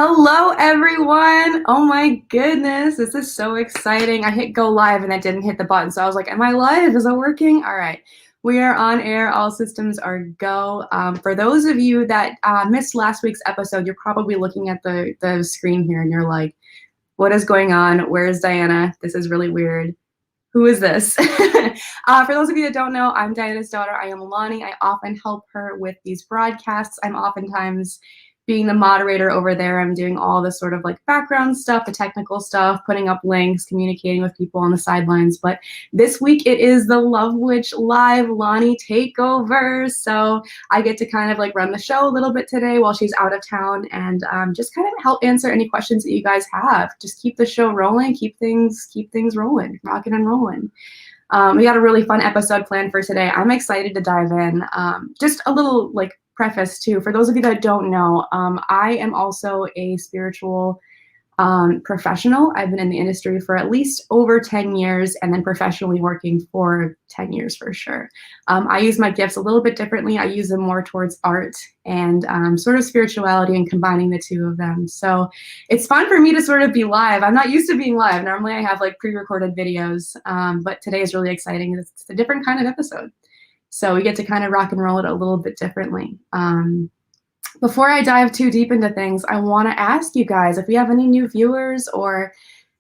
Hello, everyone. Oh my goodness, this is so exciting. I hit go live and I didn't hit the button. So I was like, am I live? Is it working? All right. We are on air. All systems are go. For those of you that missed last week's episode, you're probably looking at the screen here and you're like, what is going on? Where is Diana? This is really weird. Who is this? For those of you that don't know, I'm Diana's daughter. I am Loni. I often help her with these broadcasts. I'm oftentimes being the moderator over there. I'm doing all the sort of like background stuff, the technical stuff, putting up links, communicating with people on the sidelines. But this week it is the Love Witch Live Loni takeover. So I get to kind of like run the show a little bit today while she's out of town and just kind of help answer any questions that you guys have. Just keep the show rolling, keep things rolling, rocking and rolling. We got a really fun episode planned for today. I'm excited to dive in. Just a little like preface too, for those of you that don't know, I am also a spiritual professional. I've been in the industry for at least over 10 years and then professionally working for 10 years for sure. I use my gifts a little bit differently. I use them more towards art and sort of spirituality and combining the two of them. So it's fun for me to sort of be live. I'm not used to being live. Normally I have like pre-recorded videos, but today is really exciting. It's a different kind of episode. So we get to kind of rock and roll it a little bit differently. Before I dive too deep into things, I want to ask you guys if we have any new viewers or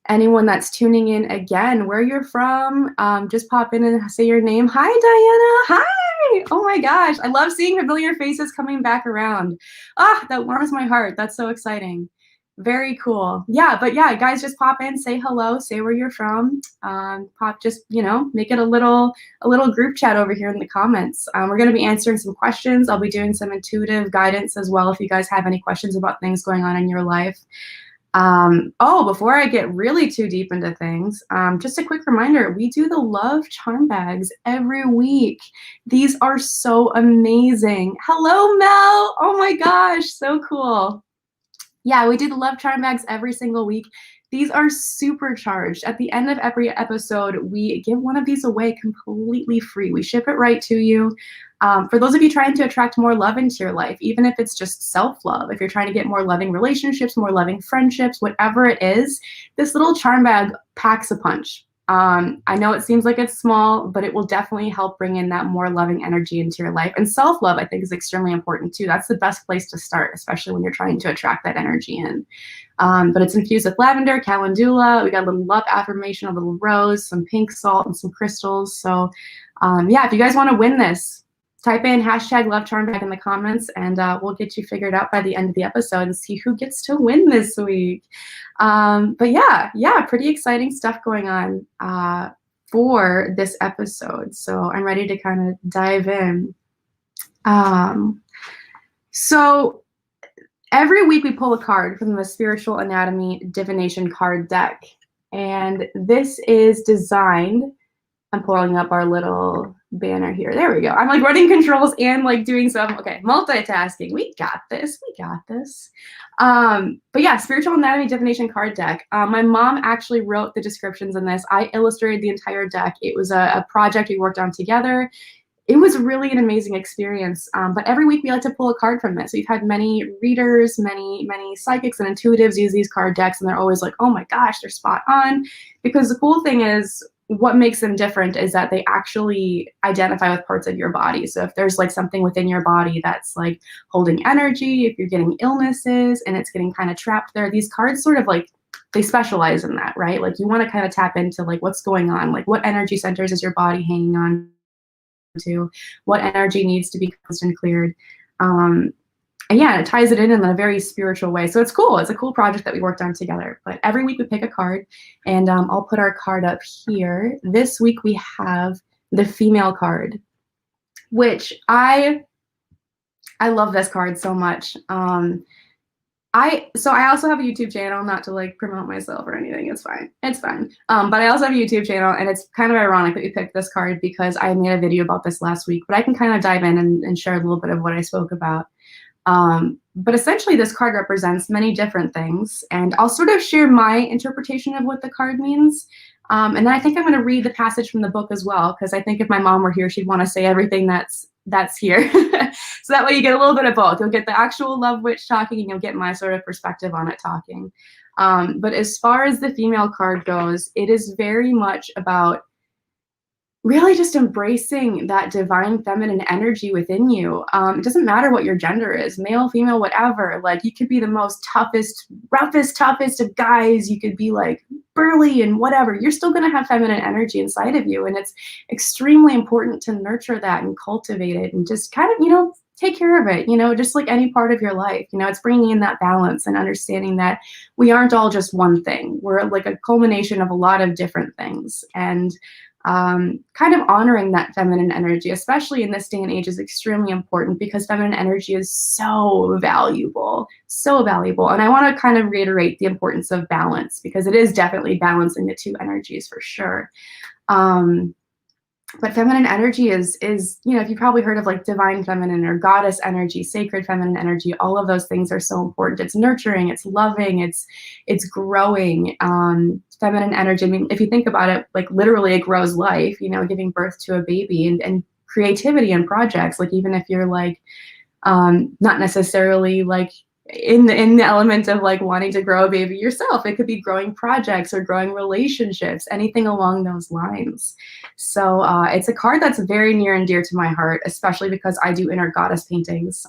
anyone that's tuning in again, where you're from, just pop in and say your name. Hi, Diana. Hi. Oh my gosh. I love seeing familiar faces coming back around. Ah, that warms my heart. That's so exciting. Very cool. Yeah, but yeah, guys, just pop in, say hello, say where you're from. Just, make it a little group chat over here in the comments. We're going to be answering some questions. I'll be doing some intuitive guidance as well if you guys have any questions about things going on in your life. Before I get really too deep into things, just a quick reminder, we do the love charm bags every week. These are so amazing. Hello, Mel. Oh my gosh, so cool. Yeah, we do the love charm bags every single week. These are supercharged. At the end of every episode, we give one of these away completely free. We ship it right to you. For those of you trying to attract more love into your life, even if it's just self-love, if you're trying to get more loving relationships, more loving friendships, whatever it is, this little charm bag packs a punch. I know it seems like it's small, but it will definitely help bring in that more loving energy into your life. And self-love, I think, is extremely important too. That's the best place to start, especially when you're trying to attract that energy in. But it's infused with lavender, calendula. We got a little love affirmation, a little rose, some pink salt, and some crystals. So yeah, if you guys want to win this, type in #LoveCharmBag in the comments, and we'll get you figured out by the end of the episode and see who gets to win this week. But yeah, pretty exciting stuff going on for this episode. So I'm ready to kind of dive in. So every week we pull a card from the Spiritual Anatomy Divination card deck. And this is designed, I'm pulling up our little banner here. There we go. I'm like running controls and like doing some, okay, multitasking. We got this. But yeah, Spiritual Anatomy Divination card deck. My mom actually wrote the descriptions in this. I illustrated the entire deck. It was a project we worked on together. It was really an amazing experience. But every week we like to pull a card from this. We've had many readers, many psychics and intuitives use these card decks, and they're always like, oh my gosh, they're spot on. Because the cool thing is, what makes them different is that they actually identify with parts of your body. So if there's like something within your body that's like holding energy, if you're getting illnesses and it's getting kind of trapped there, these cards sort of like, they specialize in that, right? Like you want to kind of tap into like what's going on, like what energy centers is your body hanging on to, what energy needs to be cleansed and cleared. And yeah, it ties it in a very spiritual way. So it's cool. It's a cool project that we worked on together. But every week we pick a card, and I'll put our card up here. This week we have the female card, which I love this card so much. I also have a YouTube channel, not to like promote myself or anything. It's fine. But I also have a YouTube channel, and it's kind of ironic that we picked this card because I made a video about this last week. But I can kind of dive in and share a little bit of what I spoke about. But essentially this card represents many different things, and I'll sort of share my interpretation of what the card means. And then I think I'm going to read the passage from the book as well, because I think if my mom were here, she'd want to say everything that's that's here. So that way you get a little bit of both. You'll get the actual love witch talking, and you'll get my sort of perspective on it talking. But as far as the female card goes, it is very much about really just embracing that divine feminine energy within you. It doesn't matter what your gender is, male, female, whatever. Like, you could be the most toughest, roughest, toughest of guys. You could be like burly and whatever. You're still going to have feminine energy inside of you. And it's extremely important to nurture that and cultivate it and just kind of, take care of it, just like any part of your life. It's bringing in that balance and understanding that we aren't all just one thing. We're like a culmination of a lot of different things. And kind of honoring that feminine energy, especially in this day and age, is extremely important because feminine energy is so valuable, so valuable. And I want to kind of reiterate the importance of balance, because it is definitely balancing the two energies for sure. But feminine energy is, if you've probably heard of like divine feminine or goddess energy, sacred feminine energy, all of those things are so important. It's nurturing, it's loving, it's growing. Feminine energy, I mean, if you think about it, like literally it grows life, giving birth to a baby, and creativity and projects. Like, even if you're like, not necessarily like in the element of like wanting to grow a baby yourself, it could be growing projects or growing relationships, anything along those lines. So it's a card that's very near and dear to my heart, especially because I do inner goddess paintings.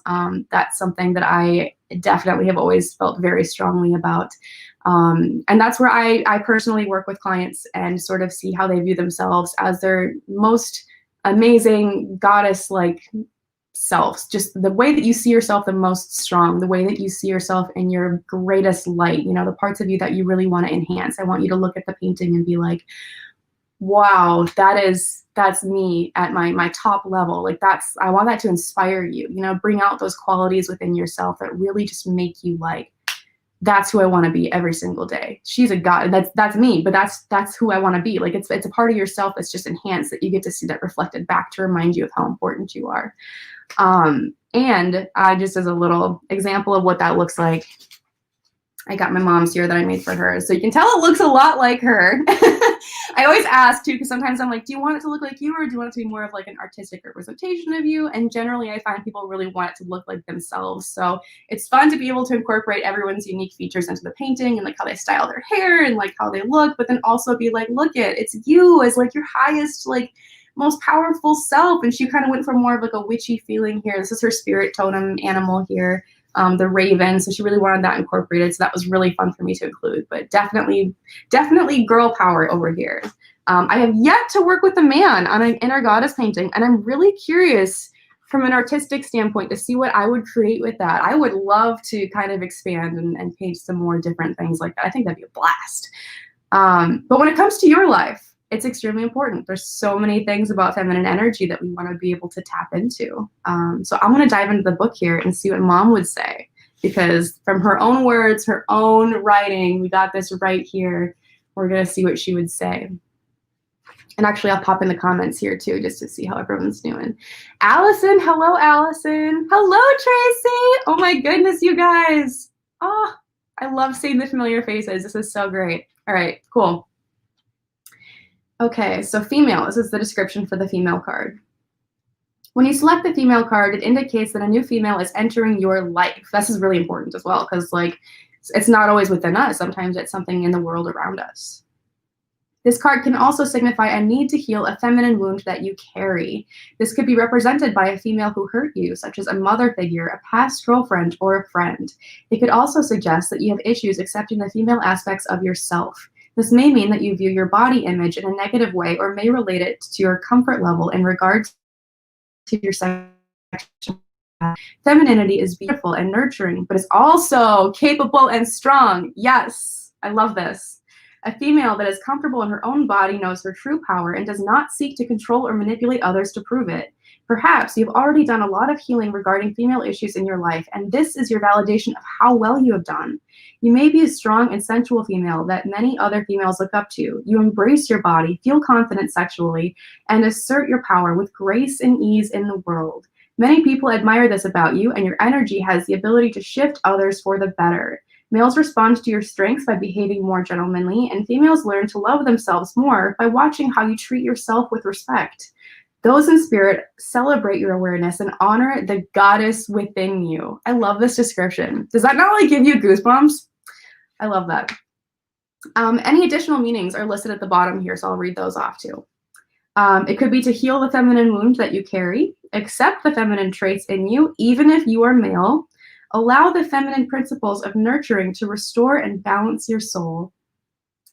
That's something that I definitely have always felt very strongly about. And that's where I personally work with clients and sort of see how they view themselves as their most amazing goddess-like selves, just the way that you see yourself the most strong, the way that you see yourself in your greatest light, the parts of you that you really want to enhance. I want you to look at the painting and be like, wow, that's me at my top level. Like, I want that to inspire you, bring out those qualities within yourself that really just make you like, that's who I want to be every single day. She's a god. That's me, but that's who I want to be. Like, it's a part of yourself that's just enhanced, that you get to see that reflected back to remind you of how important you are. And I just, as a little example of what that looks like, I got my mom's here that I made for her. So you can tell it looks a lot like her. I always ask too, because sometimes I'm like, do you want it to look like you, or do you want it to be more of like an artistic representation of you? And generally I find people really want it to look like themselves. So it's fun to be able to incorporate everyone's unique features into the painting, and like how they style their hair and like how they look, but then also be like, look it's you as like your highest, like most powerful self. And she kind of went for more of like a witchy feeling here. This is her spirit totem animal here, the raven. So she really wanted that incorporated. So that was really fun for me to include, but definitely girl power over here. I have yet to work with a man on an inner goddess painting, and I'm really curious from an artistic standpoint to see what I would create with that. I would love to kind of expand and paint some more different things like that. I think that'd be a blast. But when it comes to your life, it's extremely important. There's so many things about feminine energy that we want to be able to tap into. So I'm going to dive into the book here and see what Mom would say, because from her own words, her own writing, we got this right here. We're going to see what she would say. And actually, I'll pop in the comments here too, just to see how everyone's doing. Allison, hello, Allison. Hello, Tracy. Oh my goodness, you guys. Oh, I love seeing the familiar faces. This is so great. All right, cool. Okay, so female, this is the description for the female card. When you select the female card, it indicates that a new female is entering your life. This is really important as well, because like, it's not always within us. Sometimes it's something in the world around us. This card can also signify a need to heal a feminine wound that you carry. This could be represented by a female who hurt you, such as a mother figure, a past girlfriend, or a friend. It could also suggest that you have issues accepting the female aspects of yourself. This may mean that you view your body image in a negative way, or may relate it to your comfort level in regards to your sexuality. Femininity is beautiful and nurturing, but it's also capable and strong. Yes, I love this. A female that is comfortable in her own body knows her true power and does not seek to control or manipulate others to prove it. Perhaps you've already done a lot of healing regarding female issues in your life, and this is your validation of how well you have done. You may be a strong and sensual female that many other females look up to. You embrace your body, feel confident sexually, and assert your power with grace and ease in the world. Many people admire this about you, and your energy has the ability to shift others for the better. Males respond to your strengths by behaving more gentlemanly, and females learn to love themselves more by watching how you treat yourself with respect. Those in spirit celebrate your awareness and honor the goddess within you. I love this description. Does that not like give you goosebumps? I love that. Any additional meanings are listed at the bottom here, so I'll read those off too. It could be to heal the feminine wound that you carry, accept the feminine traits in you, even if you are male, allow the feminine principles of nurturing to restore and balance your soul.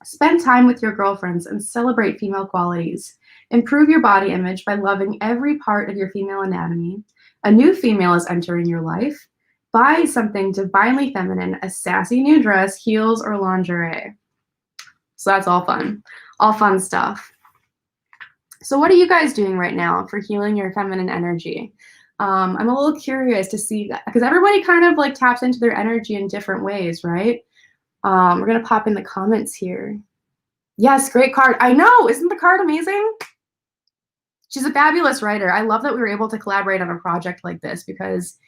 Spend time with your girlfriends and celebrate female qualities. Improve your body image by loving every part of your female anatomy. A new female is entering your life. Buy something divinely feminine, a sassy new dress, heels, or lingerie. So that's all fun stuff. So what are you guys doing right now for healing your feminine energy? I'm a little curious to see that, because everybody kind of like taps into their energy in different ways, right? We're gonna pop in the comments here. Yes, great card. I know, isn't the card amazing? She's a fabulous writer. I love that we were able to collaborate on a project like this, because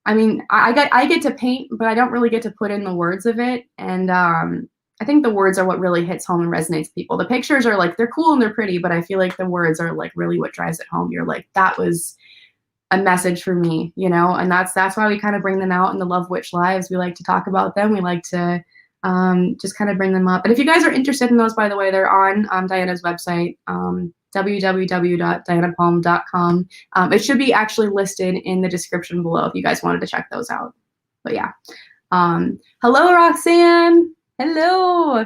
I mean, I get to paint, but I don't really get to put in the words of it. And I think the words are what really hits home and resonates with people. The pictures are like, they're cool and they're pretty, but I feel like the words are like really what drives it home. You're like, that was a message for me, you know? And that's why we kind of bring them out in the Love Witch Lives. We like to talk about them. We like to just kind of bring them up. And if you guys are interested in those, by the way, they're on Diana's website, www.dianapalm.com. It should be actually listed in the description below if you guys wanted to check those out. But yeah. Hello, Roxanne. Hello.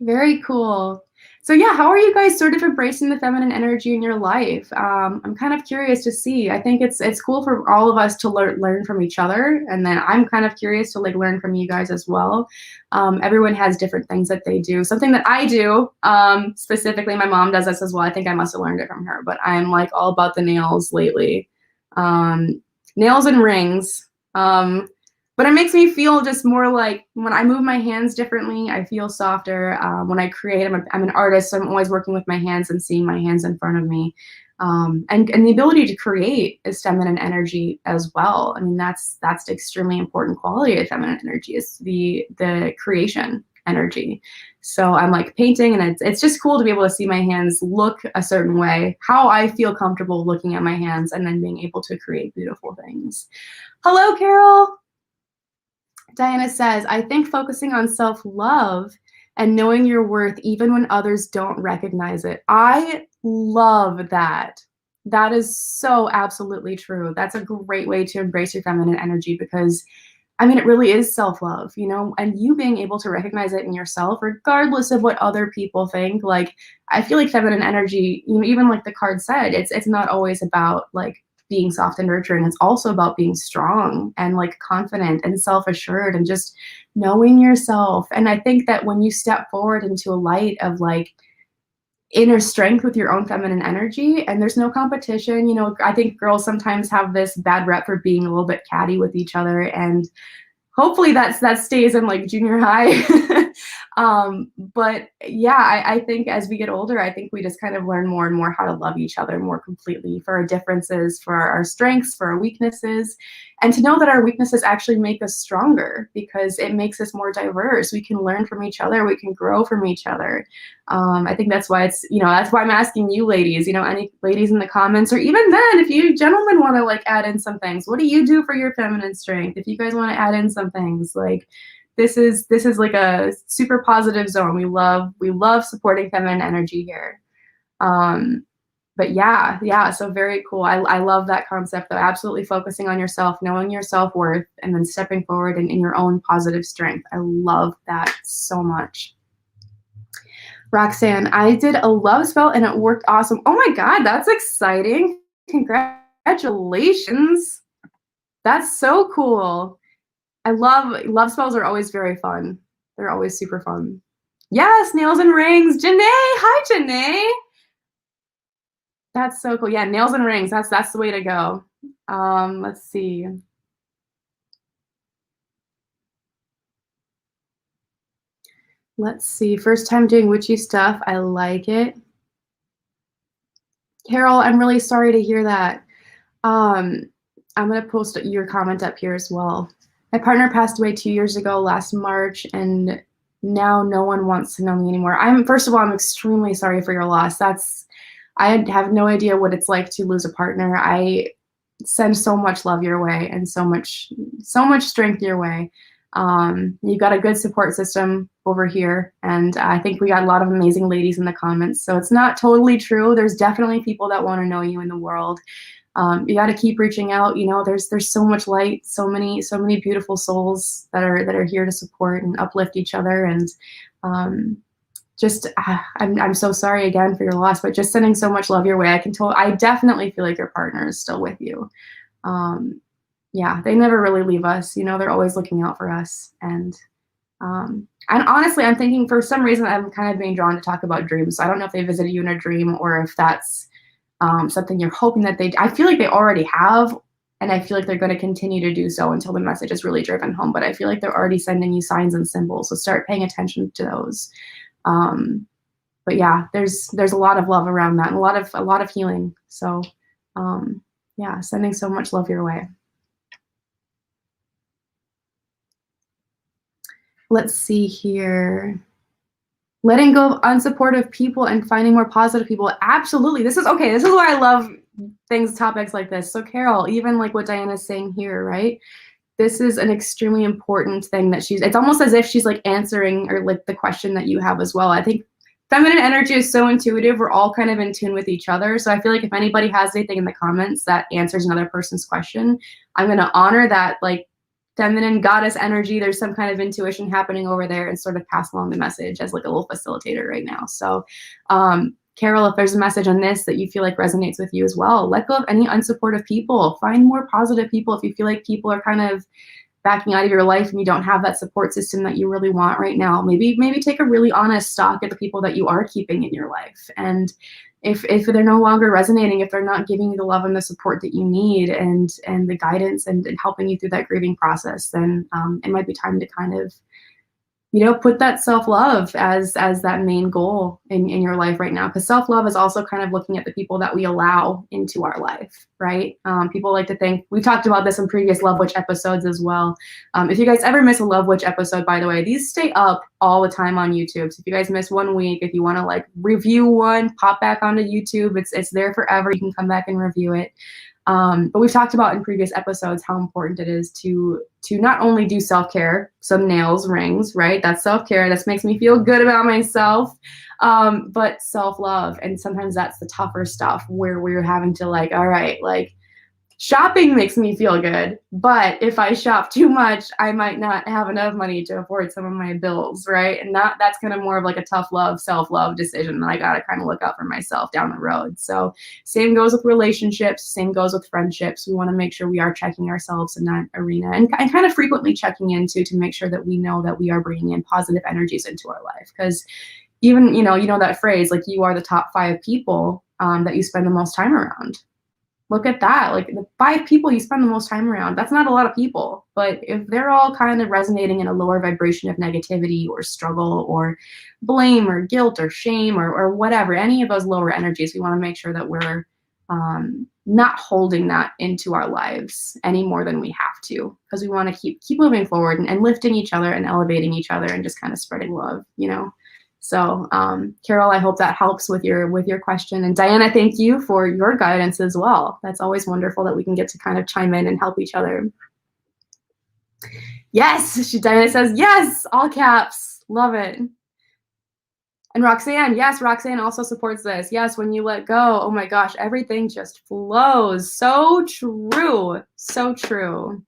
Very cool. So yeah, how are you guys sort of embracing the feminine energy in your life? I'm kind of curious to see. I think it's cool for all of us to learn from each other, and then I'm kind of curious to like learn from you guys as well. Everyone has different things that they do. Something that I do, specifically, my mom does this as well. I think I must have learned it from her, but I'm like all about the nails lately. Nails and rings. But it makes me feel just more like when I move my hands differently, I feel softer. When I create, I'm an artist, so I'm always working with my hands and seeing my hands in front of me. And the ability to create is feminine energy as well. I mean, that's the extremely important quality of feminine energy, is the creation energy. So I'm like painting, and it's just cool to be able to see my hands look a certain way, how I feel comfortable looking at my hands, and then being able to create beautiful things. Hello, Carol. Diana says, I think focusing on self-love and knowing your worth even when others don't recognize it. I love that. That is so absolutely true. That's a great way to embrace your feminine energy, because I mean, it really is self-love, you know, and you being able to recognize it in yourself, regardless of what other people think. Like, I feel like feminine energy, you know, even like the card said, it's not always about like being soft and nurturing. It's also about being strong and like confident and self-assured and just knowing yourself. And I think that when you step forward into a light of like inner strength with your own feminine energy, and there's no competition, you know, I think girls sometimes have this bad rep for being a little bit catty with each other, and hopefully that stays in like junior high. But yeah, I think as we get older, I think we just kind of learn more and more how to love each other more completely, for our differences, for our strengths, for our weaknesses, and to know that our weaknesses actually make us stronger, because it makes us more diverse. We can learn from each other. We can grow from each other. I think that's why it's, you know, that's why I'm asking you ladies, you know, any ladies in the comments, or even then, if you gentlemen want to like add in some things, what do you do for your feminine strength? If you guys want to add in some things, like this is like a super positive zone. We love supporting feminine energy here. But yeah, so very cool. I love that concept though. Absolutely focusing on yourself, knowing your self-worth, and then stepping forward in your own positive strength. I love that so much. Roxanne, I did a love spell and it worked awesome. Oh my God, that's exciting. Congratulations. That's so cool. I love spells are always very fun. They're always super fun. Yes, nails and rings. Janae, hi Janae. That's so cool. Yeah, nails and rings. That's the way to go. Let's see. Let's see. First time doing witchy stuff. I like it. Carol, I'm really sorry to hear that. I'm gonna post your comment up here as well. My partner passed away 2 years ago last March, and now no one wants to know me anymore. First of all, I'm extremely sorry for your loss. I have no idea what it's like to lose a partner. I send so much love your way and so much strength your way. You've got a good support system over here, and I think we got a lot of amazing ladies in the comments. So it's not totally true. There's definitely people that want to know you in the world. You got to keep reaching out. You know, there's so much light, so many beautiful souls that are here to support and uplift each other. And I'm so sorry again for your loss, but just sending so much love your way. I definitely feel like your partner is still with you. Yeah, they never really leave us. You know, they're always looking out for us. And honestly, I'm thinking for some reason I'm kind of being drawn to talk about dreams. So I don't know if they visited you in a dream or if that's something you're hoping that I feel like they already have, and I feel like they're going to continue to do so until the message is really driven home. But I feel like they're already sending you signs and symbols, so start paying attention to those. But yeah, there's a lot of love around that, and a lot of healing. So yeah, sending so much love your way. Let's see here. Letting go of unsupportive people and finding more positive people. Absolutely. This is why I love topics like this. So Carol, even like what Diana's saying here, right? This is an extremely important thing that it's almost as if she's like answering or like the question that you have as well. I think feminine energy is so intuitive. We're all kind of in tune with each other. So I feel like if anybody has anything in the comments that answers another person's question, I'm going to honor that, like, feminine goddess energy. There's some kind of intuition happening over there, and sort of pass along the message as like a little facilitator right now. So Carol, if there's a message on this that you feel like resonates with you as well, let go of any unsupportive people. Find more positive people. If you feel like people are kind of backing out of your life and you don't have that support system that you really want right now, maybe take a really honest stock at the people that you are keeping in your life. And if they're no longer resonating, if they're not giving you the love and the support that you need, and the guidance and helping you through that grieving process, then it might be time to kind of, you know, put that self-love as that main goal in your life right now. Because self-love is also kind of looking at the people that we allow into our life, right? People like to think, we talked about this in previous Love Witch episodes as well. If you guys ever miss a Love Witch episode, by the way, these stay up all the time on YouTube. So if you guys miss 1 week, if you want to like review one, pop back onto YouTube. It's there forever. You can come back and review it. But we've talked about in previous episodes how important it is to not only do self-care, some nails, rings, right? That's self-care. This makes me feel good about myself. But self-love. And sometimes that's the tougher stuff where we're having to like, all right, like, shopping makes me feel good, but if I shop too much, I might not have enough money to afford some of my bills, right? And that's kind of more of like a tough love, self-love decision that I got to kind of look out for myself down the road. So same goes with relationships, same goes with friendships. We want to make sure we are checking ourselves in that arena, and kind of frequently checking into to make sure that we know that we are bringing in positive energies into our life. Because even, you know that phrase, like, you are the top 5 people that you spend the most time around. Look at that, like the 5 people you spend the most time around, that's not a lot of people. But if they're all kind of resonating in a lower vibration of negativity or struggle or blame or guilt or shame or whatever, any of those lower energies, we want to make sure that we're not holding that into our lives any more than we have to, because we want to keep moving forward and lifting each other and elevating each other and just kind of spreading love, you know. So Carol, I hope that helps with your question. And Diana, thank you for your guidance as well. That's always wonderful that we can get to kind of chime in and help each other. Yes, Diana says, yes, all caps, love it. And Roxanne, yes, Roxanne also supports this. Yes, when you let go, oh my gosh, everything just flows. So true, so true.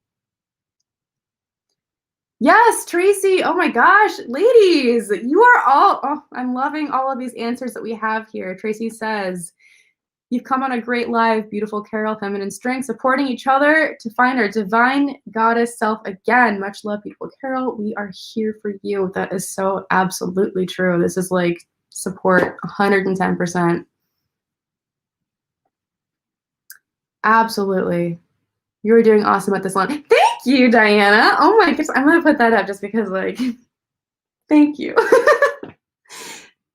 Yes, Tracy. Oh my gosh, ladies, you are all, oh, I'm loving all of these answers that we have here. Tracy says, you've come on a great live, beautiful Carol, feminine strength, supporting each other to find our divine goddess self again. Much love, beautiful Carol. We are here for you. That is so absolutely true. This is like support 110%. Absolutely. You are doing awesome at this one. Thank you, Diana. Oh my goodness, I'm gonna put that up just because, like, thank you.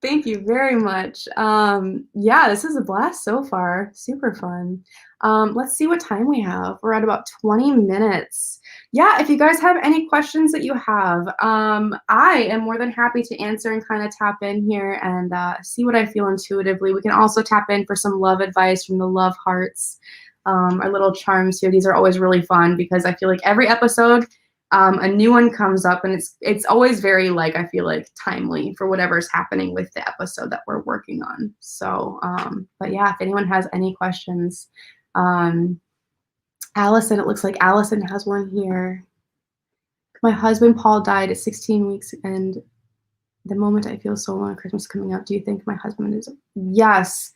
Thank you very much. Yeah, this is a blast so far. Super fun. Let's see what time we have. We're at about 20 minutes. Yeah, if you guys have any questions that you have, I am more than happy to answer and kind of tap in here and see what I feel intuitively. We can also tap in for some love advice from the love hearts, our little charms here. These are always really fun because I feel like every episode, a new one comes up, and it's always very, like, I feel like timely for whatever's happening with the episode that we're working on. So, but yeah, if anyone has any questions, Allison, it looks like Allison has one here. My husband Paul died at 16 weeks, and the moment I feel so alone, Christmas coming up. Do you think my husband is? Yes,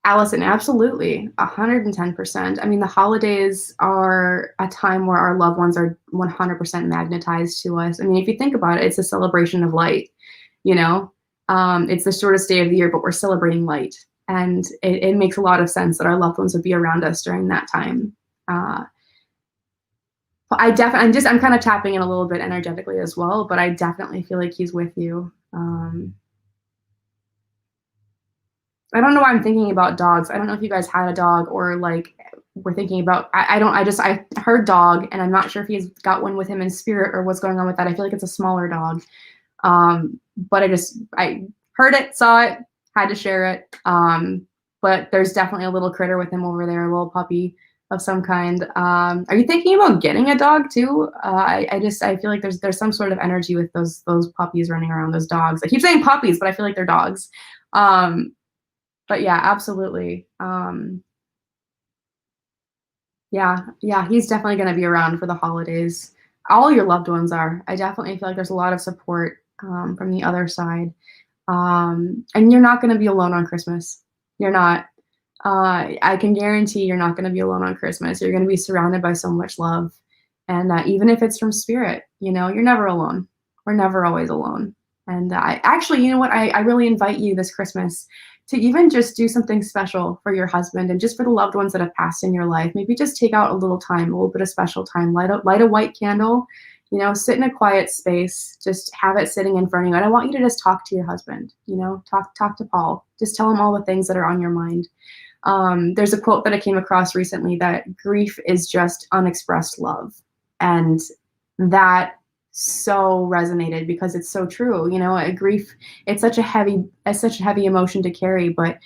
Allison, absolutely, 110%. I mean, the holidays are a time where our loved ones are 100% magnetized to us. I mean, if you think about it, it's a celebration of light, you know? It's the shortest day of the year, but we're celebrating light. And it makes a lot of sense that our loved ones would be around us during that time. But I'm kind of tapping in a little bit energetically as well, but I definitely feel like he's with you. I don't know why I'm thinking about dogs. I don't know if you guys had a dog or like we're thinking about, I heard dog, and I'm not sure if he's got one with him in spirit or what's going on with that. I feel like it's a smaller dog. But I heard it, saw it, had to share it. But there's definitely a little critter with him over there, a little puppy of some kind. Are you thinking about getting a dog too? I feel like there's some sort of energy with those puppies running around, those dogs. I keep saying puppies, but I feel like they're dogs. But yeah, absolutely. Yeah, he's definitely going to be around for the holidays. All your loved ones are. I definitely feel like there's a lot of support from the other side. And you're not going to be alone on Christmas. You're not. I can guarantee you're not going to be alone on Christmas. You're going to be surrounded by so much love. And even if it's from spirit, you're never alone. We're never always alone. And I actually, you know what? I really invite you this Christmas to even just do something special for your husband and just for the loved ones that have passed in your life. Maybe just take out a little time, a little bit of special time, light a white candle, sit in a quiet space, just have it sitting in front of you. And I want you to just talk to your husband, talk to Paul, just tell him all the things that are on your mind. There's a quote that I came across recently that grief is just unexpressed love. And that so resonated because it's so true. Grief, it's such a heavy emotion to carry, but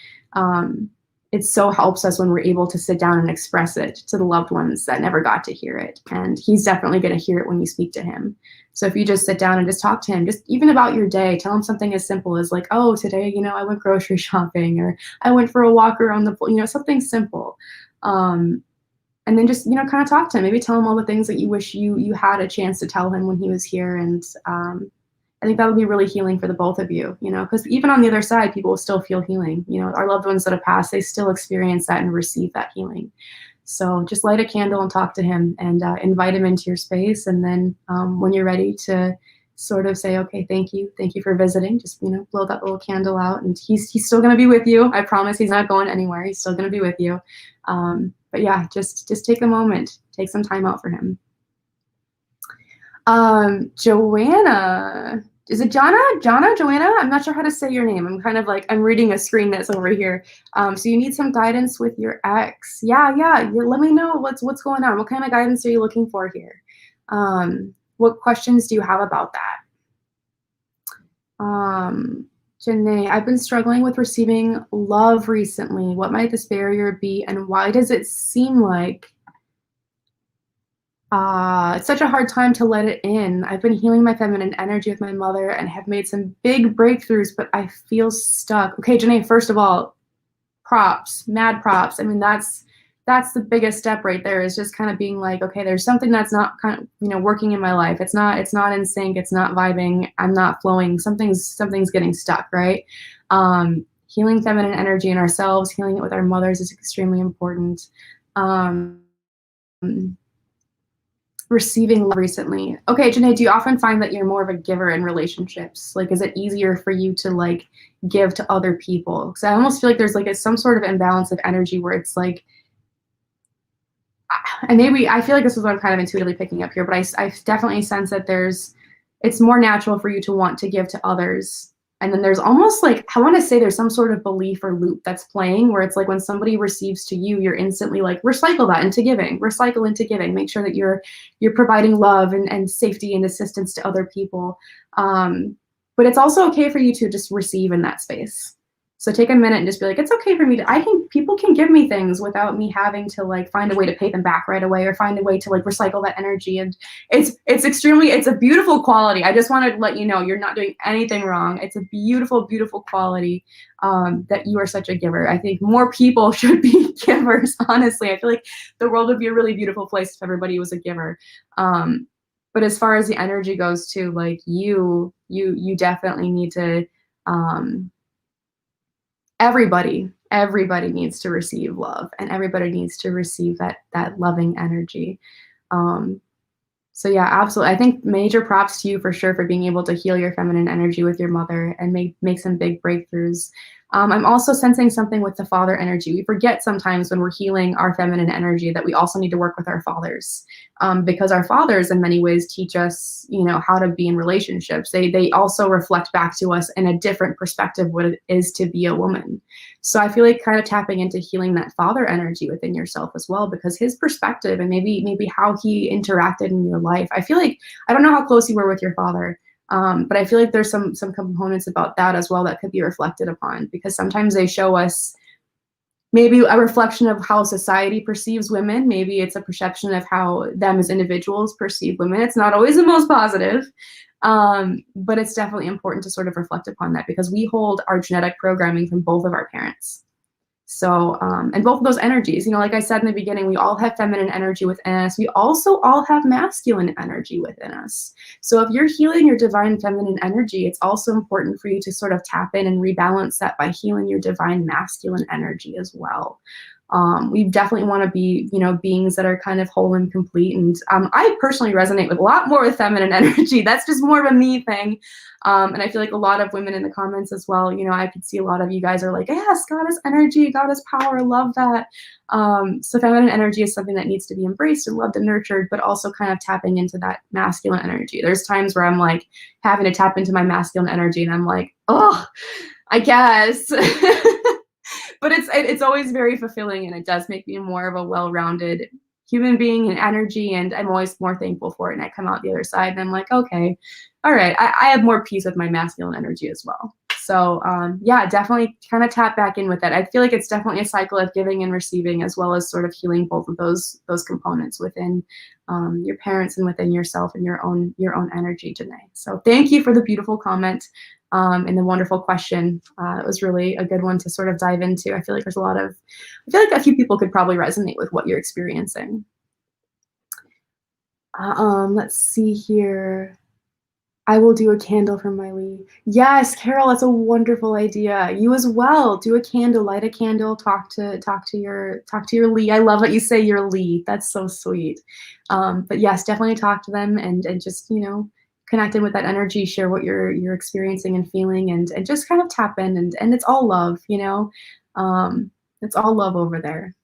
it so helps us when we're able to sit down and express it to the loved ones that never got to hear it. And he's definitely going to hear it when you speak to him. So if you just sit down and just talk to him, just even about your day, tell him something as simple as like, oh, today, I went grocery shopping, or I went for a walk around the pool, something simple. And then just, kind of talk to him. Maybe tell him all the things that you wish you had a chance to tell him when he was here. And I think that would be really healing for the both of you, because even on the other side, people will still feel healing. Our loved ones that have passed, they still experience that and receive that healing. So just light a candle and talk to him and invite him into your space. And then when you're ready to sort of say, okay, thank you for visiting, just, blow that little candle out. And he's still going to be with you. I promise he's not going anywhere. He's still going to be with you. But yeah, just take a moment, take some time out for him. Joanna, is it Joanna? I'm not sure how to say your name. I'm kind of like, I'm reading a screen that's over here. So you need some guidance with your ex. Yeah. Let me know what's going on. What kind of guidance are you looking for here? What questions do you have about that? Janae, I've been struggling with receiving love recently. What might this barrier be, and why does it seem like it's such a hard time to let it in? I've been healing my feminine energy with my mother and have made some big breakthroughs, but I feel stuck. Okay, Janae, first of all, props, mad props. I mean, that's the biggest step right there, is just kind of being like, okay, there's something that's not kind of, working in my life. It's not in sync. It's not vibing. I'm not flowing. Something's getting stuck, right? Healing feminine energy in ourselves, healing it with our mothers is extremely important. Receiving love recently. Okay, Janae, do you often find that you're more of a giver in relationships? Like, is it easier for you to like give to other people? Because I almost feel like there's like some sort of imbalance of energy where it's like, and maybe I feel like this is what I'm kind of intuitively picking up here, but I definitely sense that it's more natural for you to want to give to others And then there's almost like, I want to say there's some sort of belief or loop that's playing where it's like when somebody receives to you, you're instantly like, recycle that into giving, recycle into giving, make sure that you're providing love and safety and assistance to other people. But it's also okay for you to just receive in that space. So take a minute and just be like, it's okay for me to, people can give me things without me having to like find a way to pay them back right away or find a way to like recycle that energy. And it's a beautiful quality. I just want to let you know, you're not doing anything wrong. It's a beautiful, beautiful quality that you are such a giver. I think more people should be givers, honestly. I feel like the world would be a really beautiful place if everybody was a giver. But as far as the energy goes too, like you definitely need to, everybody needs to receive love, and everybody needs to receive that loving energy. So yeah, absolutely. I think major props to you for sure for being able to heal your feminine energy with your mother and make some big breakthroughs. I'm also sensing something with the father energy. We forget sometimes when we're healing our feminine energy that we also need to work with our fathers, because our fathers in many ways teach us, how to be in relationships. They also reflect back to us in a different perspective what it is to be a woman. So I feel like kind of tapping into healing that father energy within yourself as well, because his perspective and maybe how he interacted in your life. I feel like, I don't know how close you were with your father, but I feel like there's some components about that as well that could be reflected upon, because sometimes they show us maybe a reflection of how society perceives women. Maybe it's a perception of how them as individuals perceive women. It's not always the most positive, but it's definitely important to sort of reflect upon that, because we hold our genetic programming from both of our parents. So, and both of those energies, like I said in the beginning, we all have feminine energy within us. We also all have masculine energy within us. So if you're healing your divine feminine energy, it's also important for you to sort of tap in and rebalance that by healing your divine masculine energy as well. We definitely want to be, beings that are kind of whole and complete. And I personally resonate with a lot more with feminine energy. That's just more of a me thing. And I feel like a lot of women in the comments as well, I could see a lot of you guys are like, yes, goddess energy, goddess power, love that. So feminine energy is something that needs to be embraced and loved and nurtured, but also kind of tapping into that masculine energy. There's times where I'm like having to tap into my masculine energy and I'm like, oh, I guess. But it's always very fulfilling, and it does make me more of a well-rounded human being and energy, and I'm always more thankful for it. And I come out the other side and I'm like, okay, all right, I have more peace with my masculine energy as well. So yeah, definitely kind of tap back in with that. I feel like it's definitely a cycle of giving and receiving, as well as sort of healing both of those components within your parents and within yourself and your own energy, Janae. So thank you for the beautiful comment. And the wonderful question. It was really a good one to sort of dive into. I feel like a few people could probably resonate with what you're experiencing. Let's see here. I will do a candle for my Lee. Yes, Carol, that's a wonderful idea. You as well. Do a candle, light a candle, talk to your Lee. I love that you say your Lee. That's so sweet. But yes, definitely talk to them and just, connect in with that energy, share what you're experiencing and feeling, and just kind of tap in, and it's all love, it's all love over there.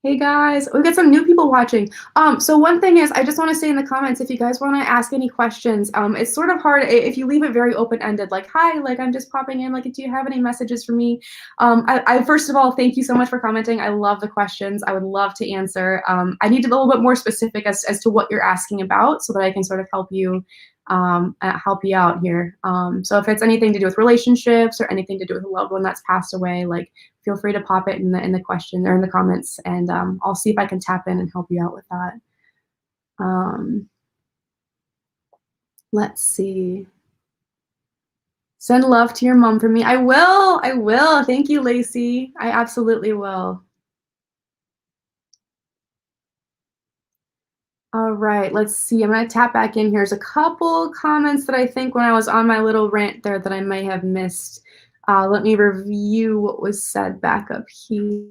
Hey guys, we got some new people watching. So one thing is, I just want to say in the comments, if you guys want to ask any questions, it's sort of hard if you leave it very open-ended, like, hi, like I'm just popping in, like, do you have any messages for me? I first of all, thank you so much for commenting. I love the questions. I would love to answer. I need to be a little bit more specific as to what you're asking about, so that I can sort of help you out here. So if it's anything to do with relationships or anything to do with a loved one that's passed away, like, feel free to pop it in the question or in the comments, and I'll see if I can tap in and help you out with that. Let's see. Send love to your mom for me. I will. Thank you, Lacey. I absolutely will. All right, let's see. I'm going to tap back in here. There's a couple comments that I think when I was on my little rant there that I may have missed. Let me review what was said back up here.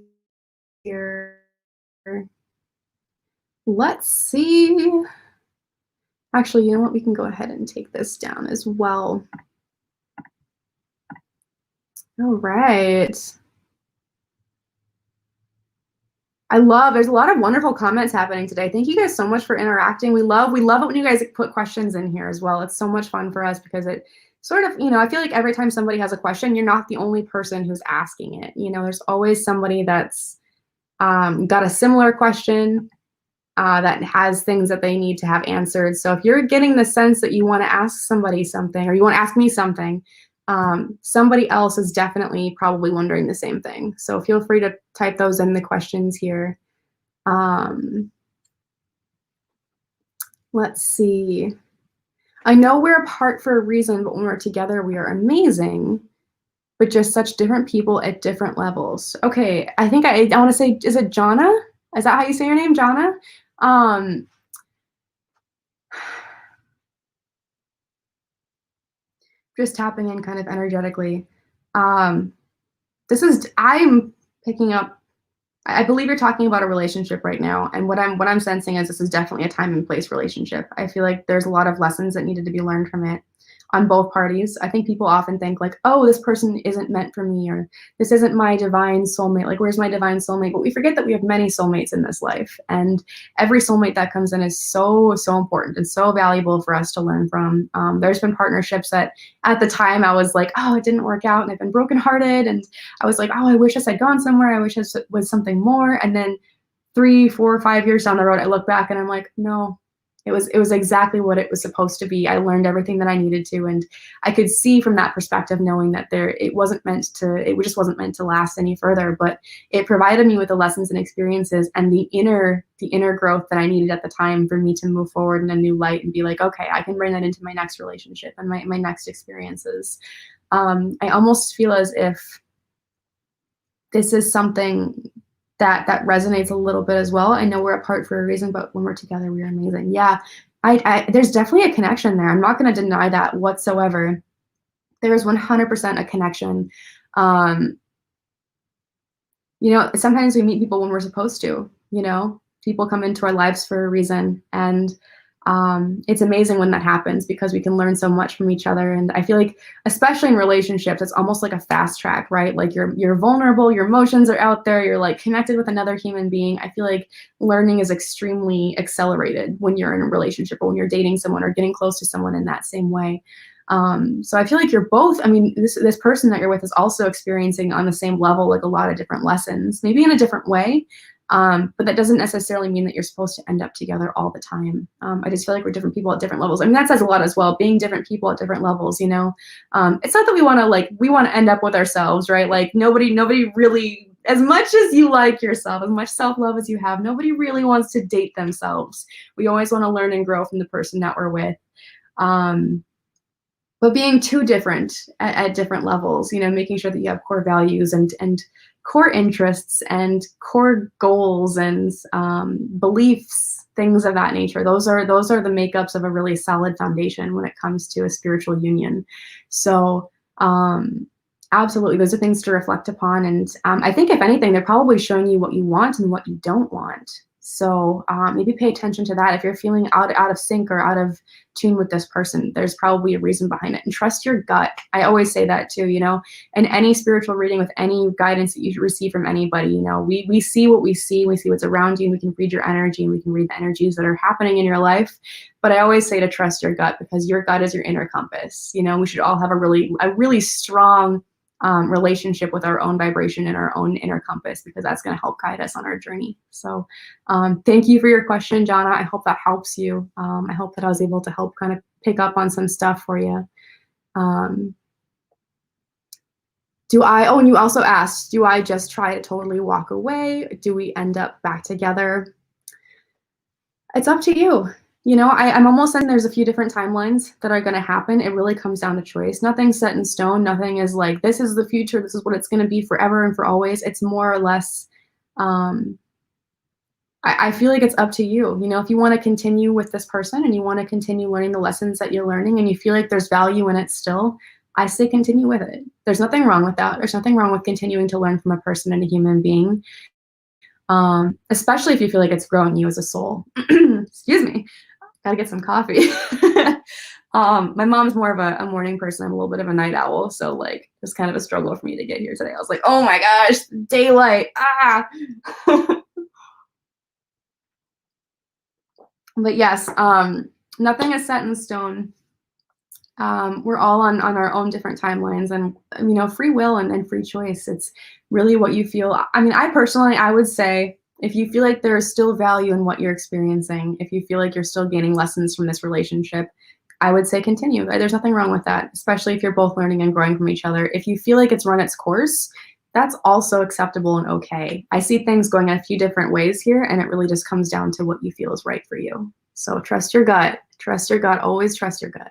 Let's see. Actually, you know what? We can go ahead and take this down as well. All right. There's a lot of wonderful comments happening today. Thank you guys so much for interacting. We love it when you guys put questions in here as well. It's so much fun for us because it sort of, I feel like every time somebody has a question, you're not the only person who's asking it. There's always somebody that's got a similar question that has things that they need to have answered. So if you're getting the sense that you want to ask somebody something or you want to ask me something, somebody else is definitely probably wondering the same thing. So feel free to type those in the questions here. Let's see. I know we're apart for a reason, but when we're together, we are amazing, but just such different people at different levels. Okay, I think I want to say, is it Jana? Is that how you say your name, Jana? Just tapping in kind of energetically. I'm picking up, I believe you're talking about a relationship right now. And what I'm sensing is this is definitely a time and place relationship. I feel like there's a lot of lessons that needed to be learned from it on both parties. I think people often think like, oh, this person isn't meant for me, or this isn't my divine soulmate. Like, where's my divine soulmate? But we forget that we have many soulmates in this life. And every soulmate that comes in is so, so important and so valuable for us to learn from. There's been partnerships that at the time I was like, oh, it didn't work out, and I've been brokenhearted. And I was like, oh, I wish this had gone somewhere. I wish this was something more. And then 3, 4, 5 years down the road, I look back and I'm like, no, it was exactly what it was supposed to be. I learned everything that I needed to, and I could see from that perspective, knowing that it just wasn't meant to last any further. But it provided me with the lessons and experiences and the inner growth that I needed at the time for me to move forward in a new light and be like, okay, I can bring that into my next relationship and my next experiences. I almost feel as if this is something that resonates a little bit as well. I know we're apart for a reason, but when we're together, we're amazing. Yeah, there's definitely a connection there. I'm not going to deny that whatsoever. There is 100% a connection. Sometimes we meet people when we're supposed to. People come into our lives for a reason, and it's amazing when that happens because we can learn so much from each other. And I feel like, especially in relationships, it's almost like a fast track, right? Like you're vulnerable, your emotions are out there, you're like connected with another human being. I feel like learning is extremely accelerated when you're in a relationship or when you're dating someone or getting close to someone in that same way. So I feel like you're both, this person that you're with is also experiencing on the same level, like a lot of different lessons, maybe in a different way. But that doesn't necessarily mean that you're supposed to end up together all the time. I just feel like we're different people at different levels. That says a lot as well, being different people at different levels, It's not that we want to end up with ourselves, right? Like nobody really, as much as you like yourself, as much self-love as you have, nobody really wants to date themselves. We always want to learn and grow from the person that we're with. But being too different at different levels, making sure that you have core values and core interests and core goals and beliefs, things of that nature. Those are the makeups of a really solid foundation when it comes to a spiritual union. So absolutely, those are things to reflect upon. And I think if anything, they're probably showing you what you want and what you don't want. So maybe pay attention to that. If you're feeling out of sync or out of tune with this person, there's probably a reason behind it. And trust your gut. I always say that too, in any spiritual reading, with any guidance that you receive from anybody, we see what we see what's around you, and we can read your energy, and we can read the energies that are happening in your life. But I always say to trust your gut, because your gut is your inner compass. We should all have a really strong relationship with our own vibration and our own inner compass, because that's going to help guide us on our journey. So thank you for your question, Jana. I hope that helps you. I hope that I was able to help kind of pick up on some stuff for you. And you also asked, do I just try to totally walk away? Do we end up back together? It's up to you. I'm almost certain there's a few different timelines that are going to happen. It really comes down to choice. Nothing's set in stone. Nothing is like, this is the future, this is what it's going to be forever and for always. It's more or less, I feel like it's up to you. If you want to continue with this person and you want to continue learning the lessons that you're learning and you feel like there's value in it still, I say continue with it. There's nothing wrong with that. There's nothing wrong with continuing to learn from a person and a human being, especially if you feel like it's growing you as a soul. Excuse me. Gotta get some coffee. My mom's more of a morning person. I'm a little bit of a night owl. So like, it's kind of a struggle for me to get here today. I was like, oh my gosh, daylight. But yes, nothing is set in stone. We're all on our own different timelines, and free will and free choice. It's really what you feel. I mean, I would say if you feel like there is still value in what you're experiencing, if you feel like you're still gaining lessons from this relationship, I would say continue. There's nothing wrong with that, especially if you're both learning and growing from each other. If you feel like it's run its course, that's also acceptable and okay. I see things going a few different ways here, and it really just comes down to what you feel is right for you. So trust your gut. Trust your gut. Always trust your gut.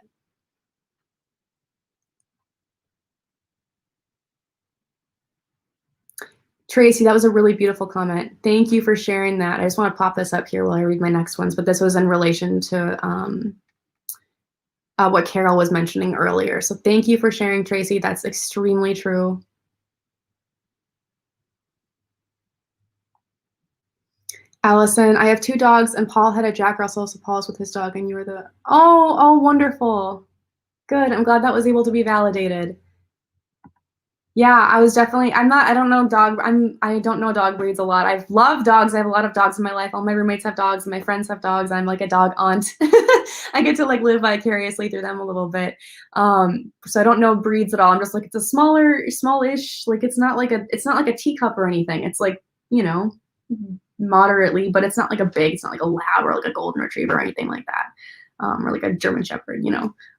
Tracy, that was a really beautiful comment. Thank you for sharing that. I just want to pop this up here while I read my next ones, but this was in relation to what Carol was mentioning earlier. So thank you for sharing, Tracy. That's extremely true. Allison, I have 2 dogs, and Paul had a Jack Russell, so Paul's with his dog, and you were the, oh, wonderful. Good, I'm glad that was able to be validated. Yeah, I was definitely, I don't know I don't know dog breeds a lot. I've loved dogs. I have a lot of dogs in my life. All my roommates have dogs, and my friends have dogs. I'm like a dog aunt. I get to like live vicariously through them a little bit. So I don't know breeds at all. I'm just like, it's a smallish, like it's not like a teacup or anything. It's like, moderately, but it's not like it's not like a lab or like a golden retriever or anything like that. Or like a German Shepherd,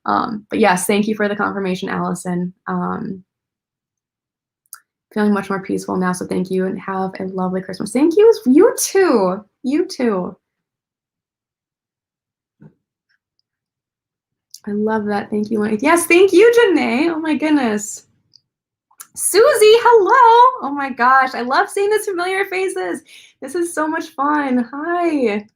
But yes, thank you for the confirmation, Allison. Feeling much more peaceful now, so thank you, and have a lovely Christmas. Thank you. You too. You too. I love that. Thank you, Loni. Yes, thank you, Janae. Oh my goodness. Susie, hello. Oh my gosh, I love seeing these familiar faces. This is so much fun. Hi.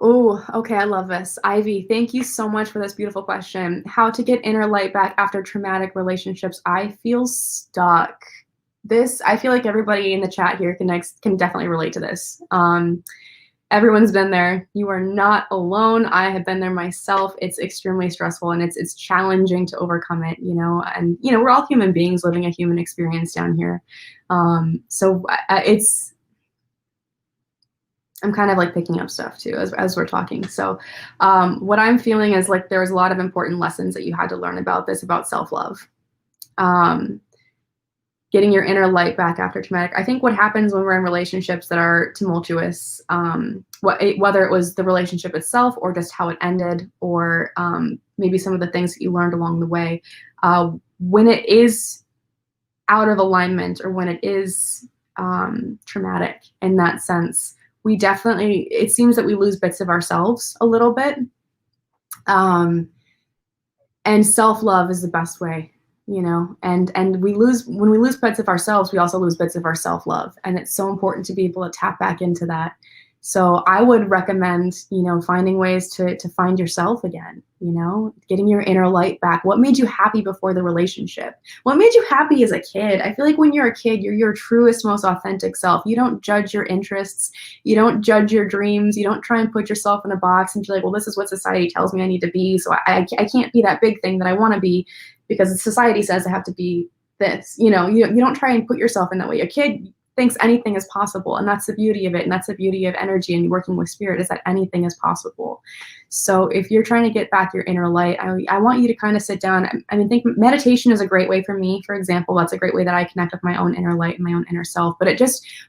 Oh, okay, I love this. Ivy, thank you so much for this beautiful question. How to get inner light back after traumatic relationships. I feel stuck. I feel like everybody in the chat here can definitely relate to this. Everyone's been there. You are not alone. I have been there myself. It's extremely stressful, and it's challenging to overcome it, and we're all human beings living a human experience down here. So I'm kind of like picking up stuff too as we're talking. So what I'm feeling is like there's a lot of important lessons that you had to learn about self-love. Getting your inner light back after traumatic. I think what happens when we're in relationships that are tumultuous, whether it was the relationship itself or just how it ended, or maybe some of the things that you learned along the way, when it is out of alignment or when it is traumatic in that sense, it seems that we lose bits of ourselves a little bit. And self-love is the best way, and when we lose bits of ourselves, we also lose bits of our self-love. And it's so important to be able to tap back into that. So I would recommend, finding ways to find yourself again, getting your inner light back. What made you happy before the relationship? What made you happy as a kid? I feel like when you're a kid, you're your truest, most authentic self. You don't judge your interests. You don't judge your dreams. You don't try and put yourself in a box and be like, well, this is what society tells me I need to be. So I can't be that big thing that I want to be because society says I have to be this. You don't try and put yourself in that way. A kid thinks anything is possible, and that's the beauty of it, and that's the beauty of energy and working with spirit, is that anything is possible. So if you're trying to get back your inner light, I want you to kind of sit down. I think meditation is a great way for me, for example. That's a great way that I connect with my own inner light and my own inner self. But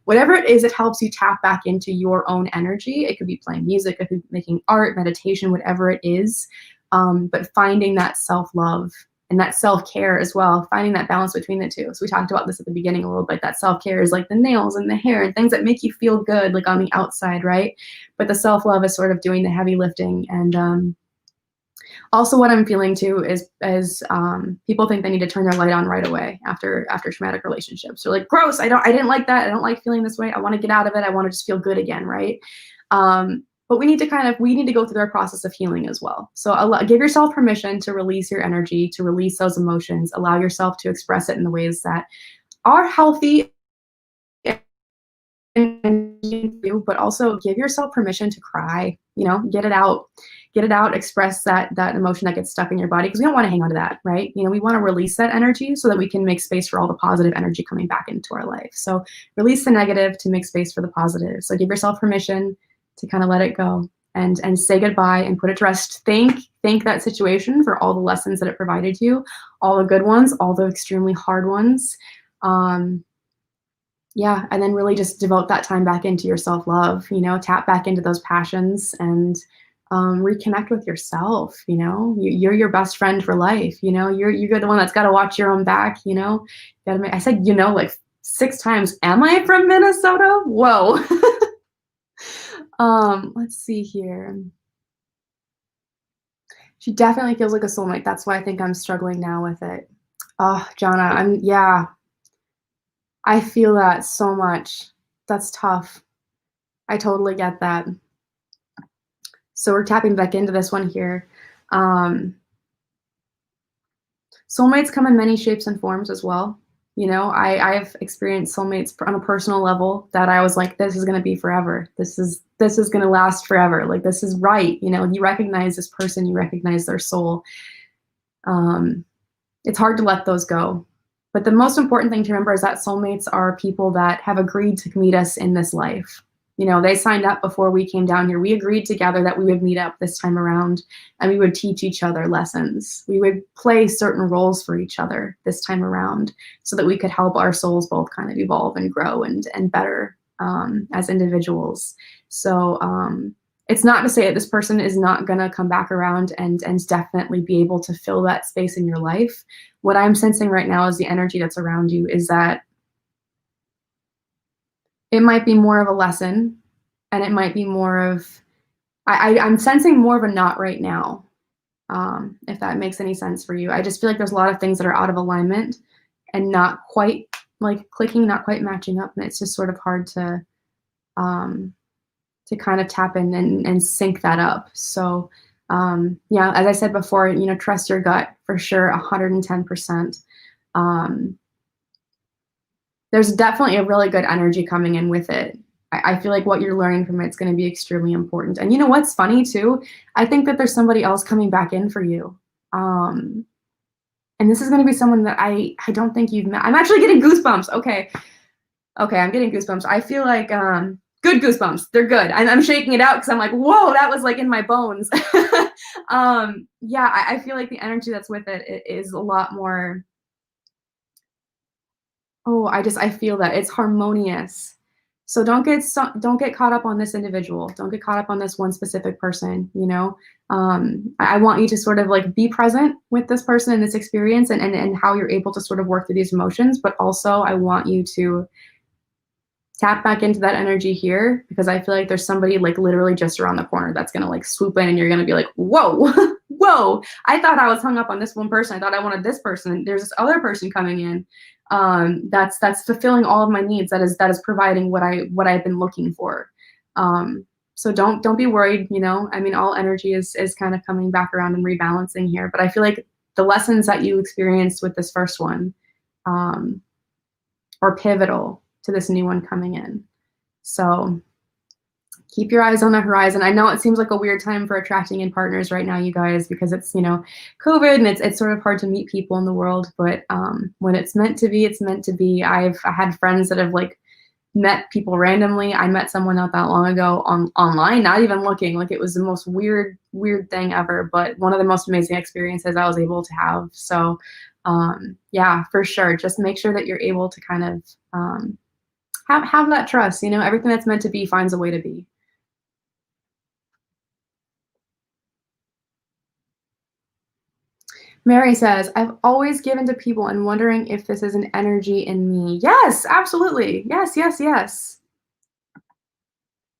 whatever it is, it helps you tap back into your own energy. It could be playing music, it could be making art, meditation, whatever it is. But finding that self-love and that self-care as well, finding that balance between the two. So we talked about this at the beginning a little bit, that self-care is like the nails and the hair and things that make you feel good, like on the outside, right? But the self-love is sort of doing the heavy lifting. And also what I'm feeling too is people think they need to turn their light on right away after traumatic relationships. They're like, gross, I didn't like that. I don't like feeling this way. I want to get out of it. I want to just feel good again, right? But we need to go through our process of healing as well. So give yourself permission to release your energy, to release those emotions, allow yourself to express it in the ways that are healthy and too, but also give yourself permission to cry, you know, get it out. Get it out, express that emotion that gets stuck in your body, because we don't want to hang on to that, right? You know, we want to release that energy so that we can make space for all the positive energy coming back into our life. So release the negative to make space for the positive. So give yourself permission to kind of let it go and say goodbye and put it to rest. Thank that situation for all the lessons that it provided you, all the good ones, all the extremely hard ones. Yeah, and then really just devote that time back into your self-love, you know, tap back into those passions and reconnect with yourself. You know, you're your best friend for life. You know, you're the one that's got to watch your own back. You know, I said, you know, like 6 times. Am I from Minnesota? Whoa. Let's see here. She definitely feels like a soulmate. That's why I think I'm struggling now with it. Oh, Jonna, yeah, I feel that so much. That's tough. I totally get that. So we're tapping back into this one here. Soulmates come in many shapes and forms as well. You know, I've experienced soulmates on a personal level that I was like, this is going to be forever. This is going to last forever. Like, this is right. You know, you recognize this person, you recognize their soul. It's hard to let those go. But the most important thing to remember is that soulmates are people that have agreed to meet us in this life. You know, they signed up before we came down here. We agreed together that we would meet up this time around and we would teach each other lessons. We would play certain roles for each other this time around so that we could help our souls both kind of evolve and grow and better as individuals. So it's not to say that this person is not going to come back around and definitely be able to fill that space in your life. What I'm sensing right now is the energy that's around you is that it might be more of a lesson, and it might be more of, I'm sensing more of a not right now, if that makes any sense for you. I just feel like there's a lot of things that are out of alignment and not quite like clicking, not quite matching up, and it's just sort of hard to kind of tap in and sync that up. So yeah, as I said before, you know, trust your gut for sure, 110%. There's definitely a really good energy coming in with it. I feel like what you're learning from it's going to be extremely important. And you know what's funny too? I think that there's somebody else coming back in for you. And this is going to be someone that I don't think you've met. I'm actually getting goosebumps. Okay, I'm getting goosebumps. I feel like good goosebumps. They're good. I'm shaking it out because I'm like, whoa, that was like in my bones. Yeah, I feel like the energy that's with it is a lot more. Oh, I feel that it's harmonious. So don't get caught up on this individual. Don't get caught up on this one specific person, you know? I want you to sort of like be present with this person and this experience and how you're able to sort of work through these emotions. But also I want you to tap back into that energy here, because I feel like there's somebody like literally just around the corner that's going to like swoop in and you're going to be like, whoa, whoa, I thought I was hung up on this one person. I thought I wanted this person. There's this other person coming in. That's fulfilling all of my needs. That is providing what I've been looking for. So don't be worried, you know, I mean, all energy is kind of coming back around and rebalancing here, but I feel like the lessons that you experienced with this first one, are pivotal to this new one coming in. So keep your eyes on the horizon. I know it seems like a weird time for attracting in partners right now, you guys, because it's, you know, COVID and it's sort of hard to meet people in the world. But when it's meant to be, it's meant to be. I had friends that have like met people randomly. I met someone not that long ago online, not even looking. Like, it was the most weird thing ever, but one of the most amazing experiences I was able to have. So yeah, for sure. Just make sure that you're able to kind of have that trust, you know, everything that's meant to be finds a way to be. Mary says, I've always given to people and wondering if this is an energy in me. Yes, absolutely. Yes, yes, yes.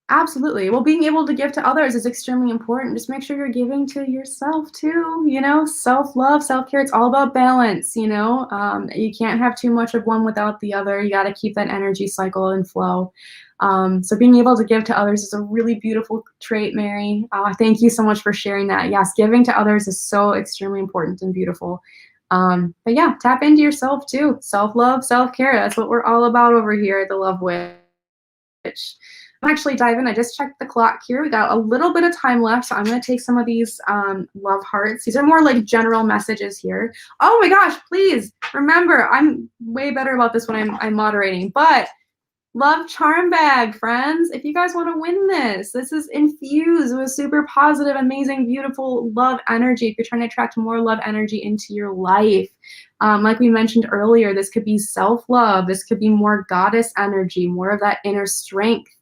Absolutely. Well, being able to give to others is extremely important. Just make sure you're giving to yourself too, you know, self-love, self-care. It's all about balance, you know. You can't have too much of one without the other. You got to keep that energy cycle and flow. So being able to give to others is a really beautiful trait, Mary. Thank you so much for sharing that. Yes, giving to others is so extremely important and beautiful. But yeah, tap into yourself too. Self-love, self-care. That's what we're all about over here at the Love Witch. actually dive in. I just checked the clock here. We got a little bit of time left, so I'm going to take some of these love hearts. These are more like general messages here. Oh my gosh, please remember, I'm way better about this when I'm moderating, but love charm bag, friends. If you guys want to win this is infused with super positive, amazing, beautiful love energy. If you're trying to attract more love energy into your life, like we mentioned earlier, this could be self-love. This could be more goddess energy, more of that inner strength.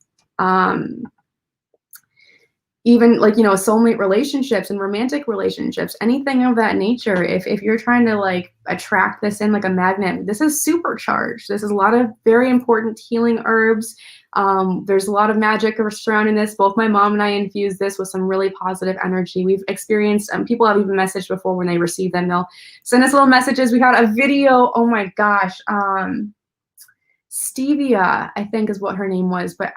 Even like, you know, soulmate relationships and romantic relationships, anything of that nature. If you're trying to like attract this in like a magnet, this is supercharged. This is a lot of very important healing herbs. There's a lot of magic surrounding this. Both my mom and I infuse this with some really positive energy. We've experienced, people have even messaged before when they receive them. They'll send us little messages. We got a video, oh my gosh, Stevia, I think is what her name was, but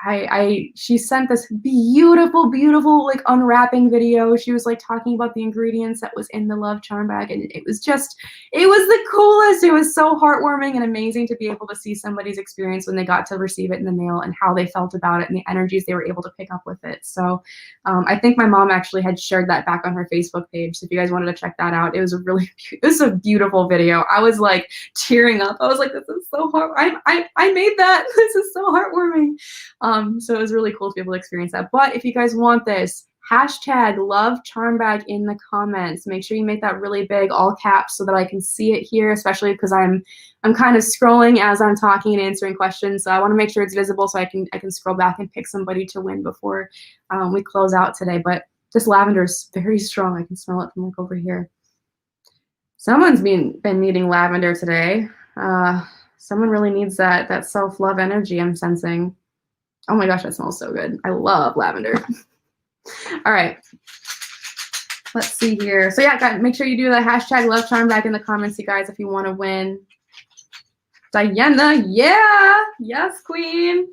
she sent this beautiful, beautiful like unwrapping video. She was like talking about the ingredients that was in the love charm bag, and it was the coolest. It was so heartwarming and amazing to be able to see somebody's experience when they got to receive it in the mail and how they felt about it and the energies they were able to pick up with it. So I think my mom actually had shared that back on her Facebook page. So if you guys wanted to check that out, it was a beautiful video. I was like tearing up. I was like, this is so hard. I made that. This is so heartwarming. So it was really cool to be able to experience that. But if you guys want this, hashtag love charm bag in the comments. Make sure you make that really big, all caps, so that I can see it here, especially because I'm kind of scrolling as I'm talking and answering questions. So I want to make sure it's visible so I can scroll back and pick somebody to win before we close out today. But this lavender is very strong. I can smell it from like over here. Someone's been needing lavender today. Someone really needs that self-love energy I'm sensing. Oh my gosh, that smells so good. I love lavender. All right. Let's see here. So yeah, guys, make sure you do the hashtag love charm bag in the comments, you guys, if you want to win. Diana, yeah. Yes, queen.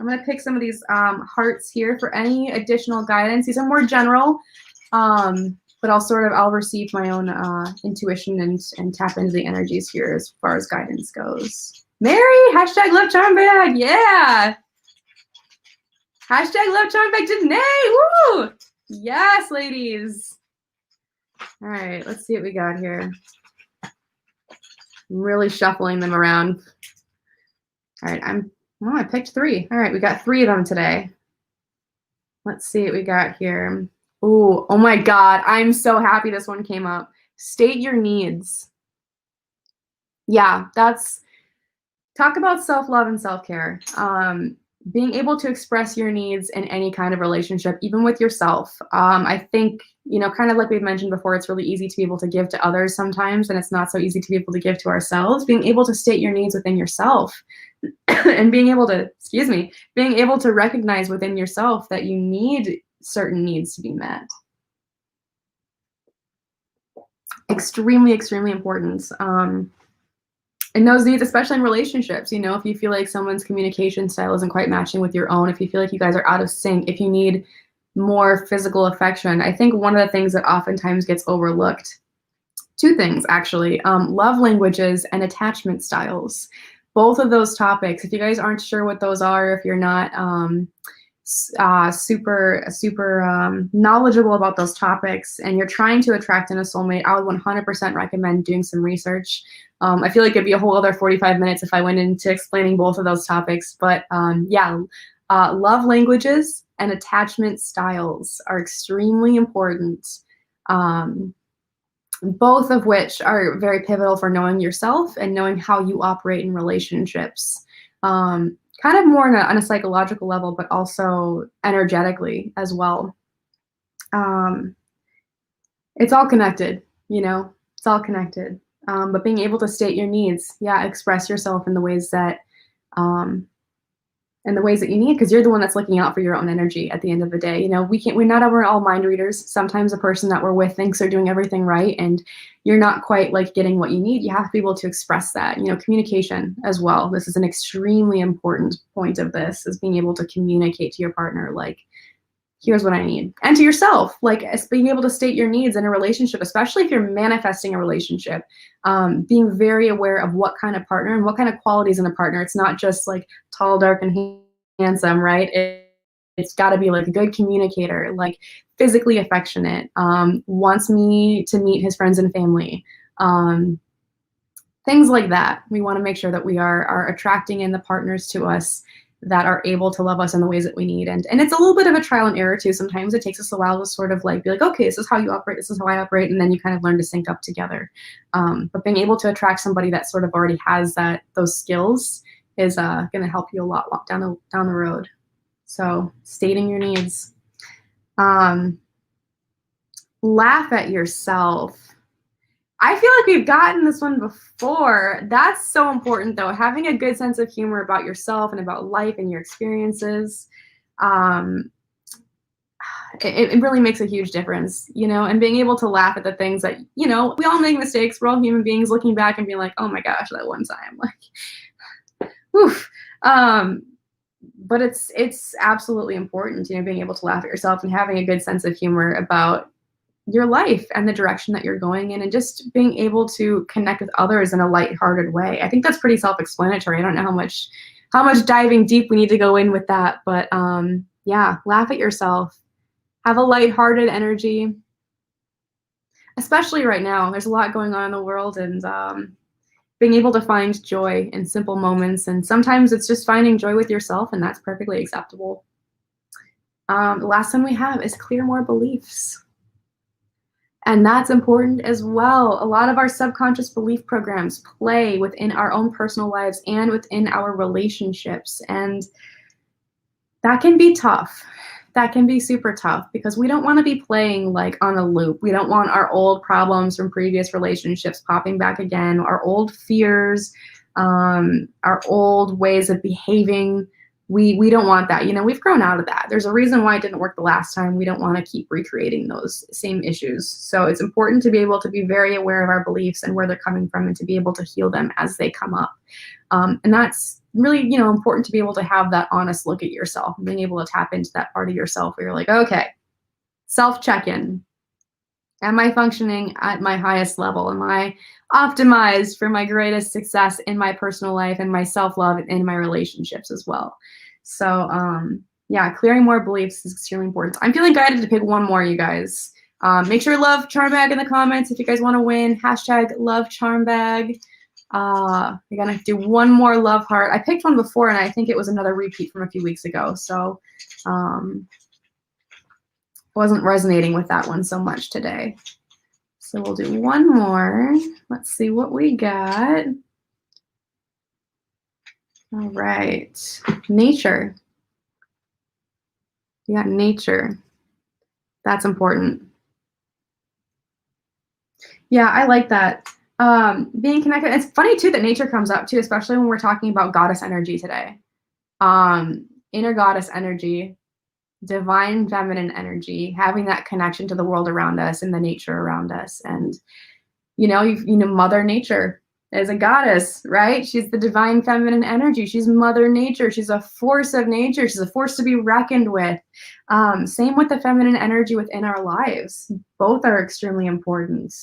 I'm going to pick some of these hearts here for any additional guidance. These are more general. But I'll receive my own intuition and tap into the energies here as far as guidance goes. Mary, hashtag love charm bag, yeah. Hashtag love charm bag, Janae, woo! Yes, ladies. All right, let's see what we got here. I'm really shuffling them around. All right, I picked 3. All right, we got 3 of them today. Let's see what we got here. Ooh, oh my God, I'm so happy this one came up. State your needs. Yeah, talk about self-love and self-care. Being able to express your needs in any kind of relationship, even with yourself. I think, you know, kind of like we've mentioned before, it's really easy to be able to give to others sometimes, and it's not so easy to be able to give to ourselves. Being able to state your needs within yourself and being able to recognize within yourself that you need certain needs to be met. Extremely, extremely important. And those needs, especially in relationships, you know, if you feel like someone's communication style isn't quite matching with your own, if you feel like you guys are out of sync, if you need more physical affection, I think one of the things that oftentimes gets overlooked, 2 things actually, love languages and attachment styles. Both of those topics, if you guys aren't sure what those are, if you're not super knowledgeable about those topics and you're trying to attract in a soulmate, I would 100% recommend doing some research. I feel like it'd be a whole other 45 minutes if I went into explaining both of those topics, but yeah, love languages and attachment styles are extremely important, both of which are very pivotal for knowing yourself and knowing how you operate in relationships. Kind of more on a psychological level, but also energetically as well. It's all connected, you know, it's all connected. But being able to state your needs, yeah, express yourself in the ways that you need, because you're the one that's looking out for your own energy at the end of the day. You know, we're all mind readers. Sometimes the person that we're with thinks they're doing everything right and you're not quite like getting what you need. You have to be able to express that, you know, communication as well. This is an extremely important point of this, is being able to communicate to your partner, like, here's what I need. And to yourself, like being able to state your needs in a relationship, especially if you're manifesting a relationship, being very aware of what kind of partner and what kind of qualities in a partner. It's not just like tall, dark, and handsome, right? It's got to be like a good communicator, like physically affectionate, wants me to meet his friends and family, um, things like that. We want to make sure that we are attracting in the partners to us that are able to love us in the ways that we need. And it's a little bit of a trial and error too. Sometimes it takes us a while to sort of like be like, okay, this is how you operate, this is how I operate, and then you kind of learn to sync up together. But being able to attract somebody that sort of already has those skills is going to help you a lot down the road. So stating your needs. Laugh at yourself. I feel like we've gotten this one before. That's so important though. Having a good sense of humor about yourself and about life and your experiences. It really makes a huge difference, you know, and being able to laugh at the things that, you know, we all make mistakes. We're all human beings looking back and being like, oh my gosh, that one time, like, oof. But it's absolutely important, you know, being able to laugh at yourself and having a good sense of humor about your life and the direction that you're going in, and just being able to connect with others in a lighthearted way. I think that's pretty self-explanatory. I don't know how much diving deep we need to go in with that, but yeah, laugh at yourself. Have a lighthearted energy, especially right now. There's a lot going on in the world, and being able to find joy in simple moments. And sometimes it's just finding joy with yourself, and that's perfectly acceptable. The last one we have is clear more beliefs. And that's important as well. A lot of our subconscious belief programs play within our own personal lives and within our relationships. And that can be tough. That can be super tough because we don't want to be playing like on a loop. We don't want our old problems from previous relationships popping back again, our old fears, our old ways of behaving. We don't want that. You know, we've grown out of that. There's a reason why it didn't work the last time. We don't want to keep recreating those same issues. So it's important to be able to be very aware of our beliefs and where they're coming from, and to be able to heal them as they come up. And that's really, you know, important to be able to have that honest look at yourself and being able to tap into that part of yourself where you're like, okay, self-check-in. Am I functioning at my highest level? Am I optimized for my greatest success in my personal life and my self-love and in my relationships as well? So yeah, clearing more beliefs is extremely important. I'm feeling guided to pick one more, you guys. Make sure to love Charm Bag in the comments if you guys want to win. Hashtag love Charm Bag. We're gonna do one more love heart. I picked one before and I think it was another repeat from a few weeks ago. So wasn't resonating with that one so much today. So we'll do one more. Let's see what we got. All right, nature. We got nature. That's important. Yeah, I like that. Being connected. It's funny too that nature comes up too, especially when we're talking about goddess energy today. Inner goddess energy, divine feminine energy, having that connection to the world around us and the nature around us. And you know, Mother Nature is a goddess, right? She's the divine feminine energy. She's Mother Nature. She's a force of nature. She's a force to be reckoned with. Same with the feminine energy within our lives. Both are extremely important.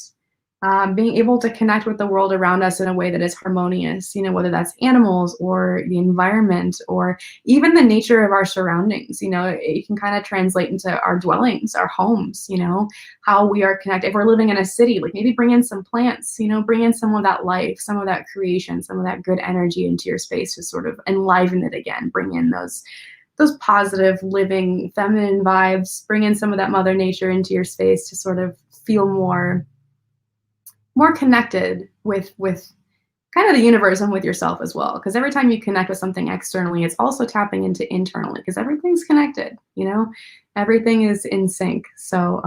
Being able to connect with the world around us in a way that is harmonious, you know, whether that's animals or the environment or even the nature of our surroundings. You know, it can kind of translate into our dwellings, our homes, you know, how we are connected. If we're living in a city, like maybe bring in some plants, you know, bring in some of that life, some of that creation, some of that good energy into your space to sort of enliven it again, bring in those positive, living, feminine vibes, bring in some of that Mother Nature into your space to sort of feel more connected with kind of the universe and with yourself as well. Because every time you connect with something externally, it's also tapping into internally, because everything's connected, you know, everything is in sync. So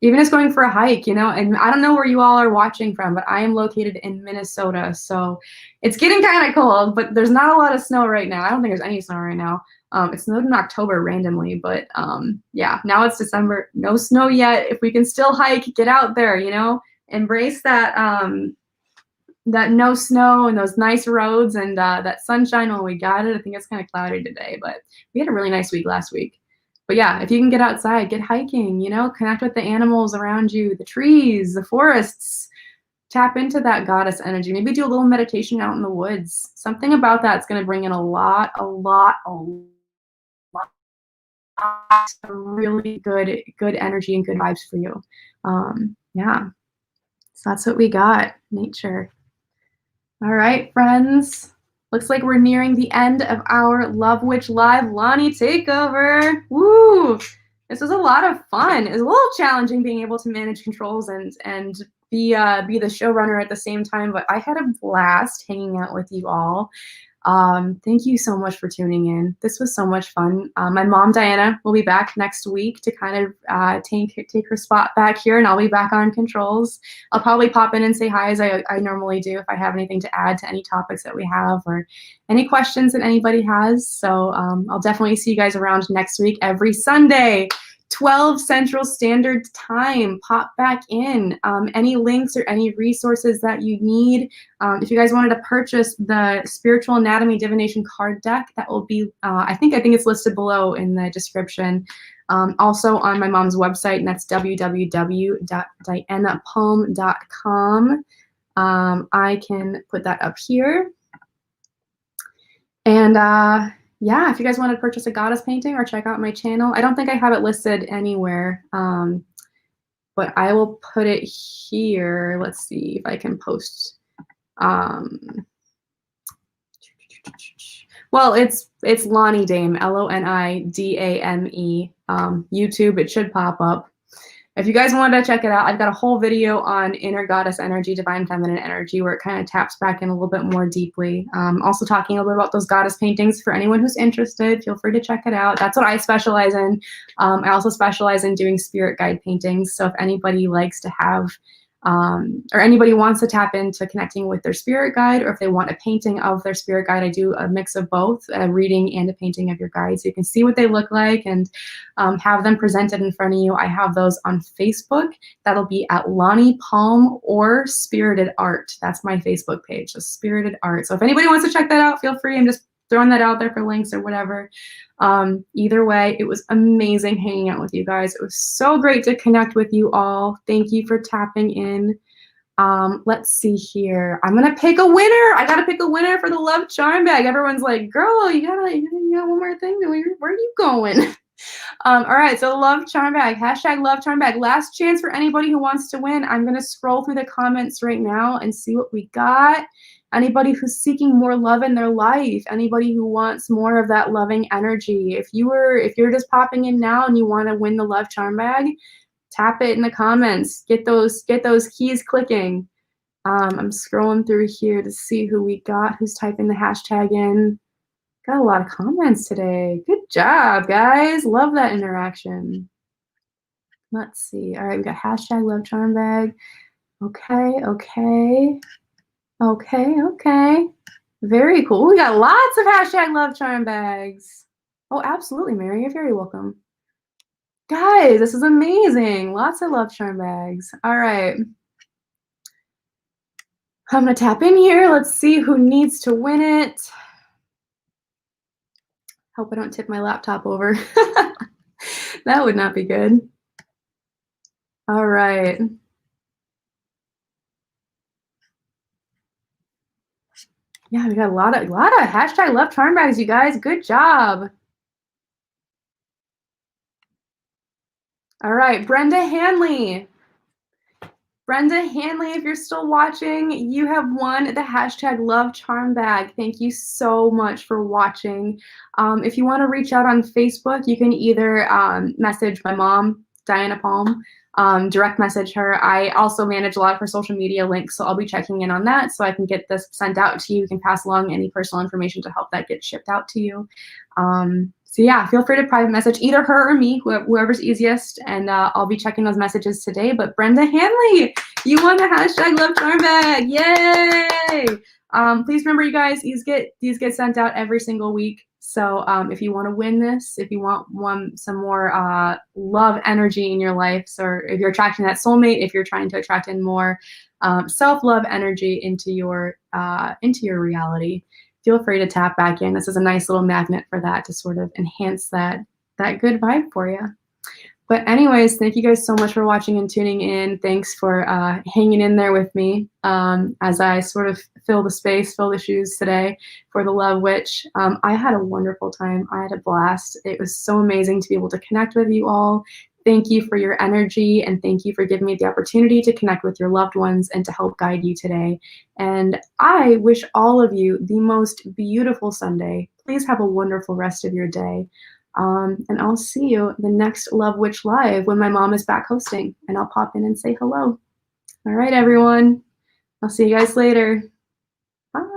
even just going for a hike, you know, and I don't know where you all are watching from, but I am located in Minnesota. So it's getting kind of cold, but there's not a lot of snow right now. I don't think there's any snow right now. It snowed in October randomly, but yeah, now it's December, no snow yet. If we can still hike, get out there, you know, embrace that that no snow and those nice roads and that sunshine when we got it. I think it's kind of cloudy today, but we had a really nice week last week. But yeah, if you can get outside, get hiking, you know, connect with the animals around you, the trees, the forests, tap into that goddess energy. Maybe do a little meditation out in the woods. Something about that's going to bring in a lot of really good energy and good vibes for you. Yeah, so that's what we got. Nature. All right, friends. Looks like we're nearing the end of our Love Witch Live Loni takeover. Woo! This was a lot of fun. It was a little challenging being able to manage controls and be the showrunner at the same time, but I had a blast hanging out with you all. Thank you so much for tuning in. This was so much fun. My mom, Diana, will be back next week to kind of take her spot back here, and I'll be back on controls. I'll probably pop in and say hi as I normally do if I have anything to add to any topics that we have or any questions that anybody has. So I'll definitely see you guys around next week every Sunday. 12 Central Standard Time. Pop back in. Any links or any resources that you need. If you guys wanted to purchase the Spiritual Anatomy Divination card deck, that will be, I think it's listed below in the description. Also on my mom's website, and that's www.dianapalm.com. I can put that up here. And yeah, if you guys want to purchase a goddess painting or check out my channel, I don't think I have it listed anywhere, but I will put it here. Let's see if I can post. Well, it's Loni Dame, LONIDAME. YouTube, it should pop up. If you guys wanted to check it out, I've got a whole video on inner goddess energy, divine feminine energy, where it kind of taps back in a little bit more deeply. Also talking a little bit about those goddess paintings. For anyone who's interested, feel free to check it out. That's what I specialize in. I also specialize in doing spirit guide paintings. So if anybody likes to have, or anybody wants to tap into connecting with their spirit guide, or if they want a painting of their spirit guide, I do a mix of both, a reading and a painting of your guide, so you can see what they look like and have them presented in front of you. I have those on Facebook. That'll be at Loni Palm or Spirited Art. That's my Facebook page, so Spirited Art. So if anybody wants to check that out, feel free. I'm just throwing that out there for links or whatever. Either way, it was amazing hanging out with you guys. It was so great to connect with you all. Thank you for tapping in. Let's see here. I'm gonna pick a winner. I gotta pick a winner for the Love Charm Bag. Everyone's like, girl, you got one more thing. Where are you going? All right, so Love Charm Bag, hashtag Love Charm Bag. Last chance for anybody who wants to win. I'm gonna scroll through the comments right now and see what we got. Anybody who's seeking more love in their life, anybody who wants more of that loving energy. If you're just popping in now and you want to win the Love Charm Bag, tap it in the comments. Get those keys clicking. I'm scrolling through here to see who we got, who's typing the hashtag in. Got a lot of comments today. Good job, guys. Love that interaction. Let's see. All right, we got hashtag Love Charm Bag. Okay. Very cool. We got lots of hashtag Love Charm Bags. Oh, absolutely, Mary. You're very welcome. Guys, this is amazing. Lots of Love Charm Bags. All right. I'm going to tap in here. Let's see who needs to win it. Hope I don't tip my laptop over. That would not be good. All right. Yeah, we got a lot of hashtag Love Charm Bags, you guys. Good job. All right, Brenda Hanley. Brenda Hanley, if you're still watching, you have won the hashtag Love Charm Bag. Thank you so much for watching. If you want to reach out on Facebook, you can either message my mom, Diana Palm, direct message her. I also manage a lot of her social media links, so I'll be checking in on that so I can get this sent out to you. You can pass along any personal information to help that get shipped out to you. So yeah, feel free to private message either her or me, whoever's easiest, and I'll be checking those messages today. But Brenda Hanley, you won the hashtag Love Charm Bag. Yay! Please remember, you guys, these get sent out every single week. So if you want to win this, if you want some more love energy in your life, or if you're attracting that soulmate, if you're trying to attract in more self-love energy into your reality, feel free to tap back in. This is a nice little magnet for that to sort of enhance that good vibe for you. But anyways, thank you guys so much for watching and tuning in. Thanks for hanging in there with me as I sort of fill the space, fill the shoes today for the Love Witch. I had a wonderful time. I had a blast. It was so amazing to be able to connect with you all. Thank you for your energy, and thank you for giving me the opportunity to connect with your loved ones and to help guide you today. And I wish all of you the most beautiful Sunday. Please have a wonderful rest of your day. And I'll see you the next Love Witch Live when my mom is back hosting, and I'll pop in and say hello. All right, everyone. I'll see you guys later.